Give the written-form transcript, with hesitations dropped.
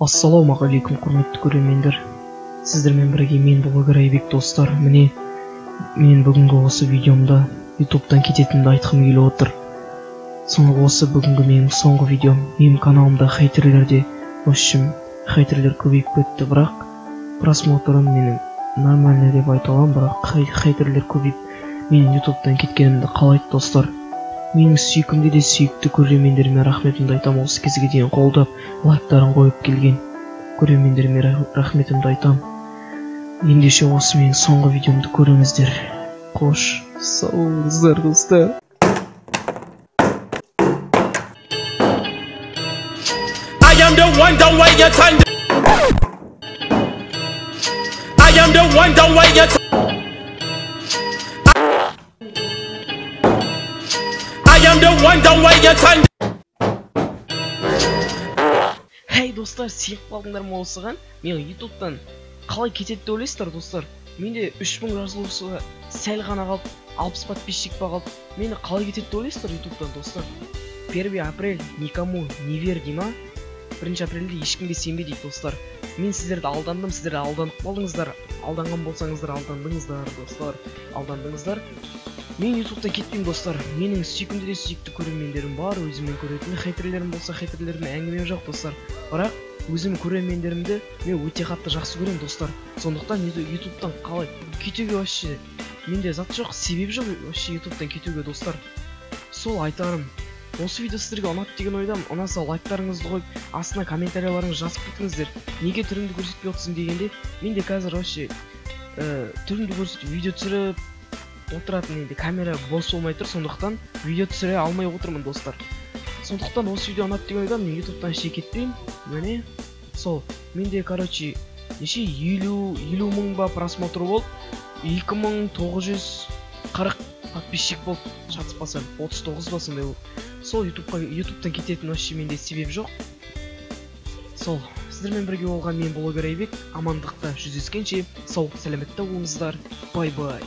Ассалаумағалейкум құрметті көрермендер. Сіздермен бірге мен блогер Айбек достар. Міне, мен бүгінгі осы видеомда YouTube'дан кететінімді айтқым келіп отыр. Соңғы осы бүгінгі менің соңғы видеом. Менің каналымда хейтерлерде, хейтерлер көбейіп кетті, бірақ просмотрым менің нормально деп айта аламын, бірақ хейтерлер көбейіп менің YouTube'дан кеткенімді қалайды достар. Менің сүйкімді де сүйікті көрермендеріме рахметімді айтамын. Осы кезге дейін қолдап, лайктарын қойып келген көрермендеріме рахметімді айтамын. Ендеше осы менің соңғы видеомды көріңіздер. Қош сау болыңыздар достар. I am the one, the way you turn. I am the one, the way you turn. Хей достар, сиып қалдыңдар ма осыған? Мен YouTube'дан қалай кетеді деп ойлайсыздар достар? Менде 3000 жазылушыға сәл ғана қалып, 60 подписчик қалып, мені қалай кетеді деп ойлайсыздар YouTube'дан достар? 1 апрель никому не вер дей ма? 1 апрельде ешкімге сенбе дейді достар. Мен сіздерді алдандым, сіздер алданып қалдыңыздар. Алданған болсаңыздар алдандыңыздар достар, алдандыңыздар. Мен YouTube'да кетпеймін достар. Менің сүйкімді де сүйікті көрермендерім бар, өзіммен көретін хейтерлерім болса, хейтерлеріммен әңгіме жоқ достар. Бірақ өзім көрермендерімді мен өте қатты жақсы көремін достар. Сондықтан YouTube'дан қалай кетуге вообще менде зат жоқ, себеп жоқ вообще YouTube'дан кетуге достар. Сол айтарым. Осы видео сіздерге ұнады деген ойдамын. Ұнаса лайктарыңызды қойып, астына комментарияларыңызды жазып кетіңіздер. Неге түріңді көрсетпей отырсың дегенде, менде қазір вообще түріңді көрсетіп видео түсіріп отыратын, енді камера бос болмай тұр, сондықтан видео түсіре алмай отырмын достар. Сондықтан осы видео ұнады деген ойдамын. Мен YouTube'дан кетпеймін. Міне сол менде короче неше 50 мың ба просмотр болып, 2940 подписчик болып, шатыспасам 39 ба сондай болып. Сол YouTube'дан кететін вообще менде себеп жоқ. Сол сіздермен бірге болған мен блогер Айбек. Амандықта жүздескенше сау сәлеметте болыңыздар. Бай-бай.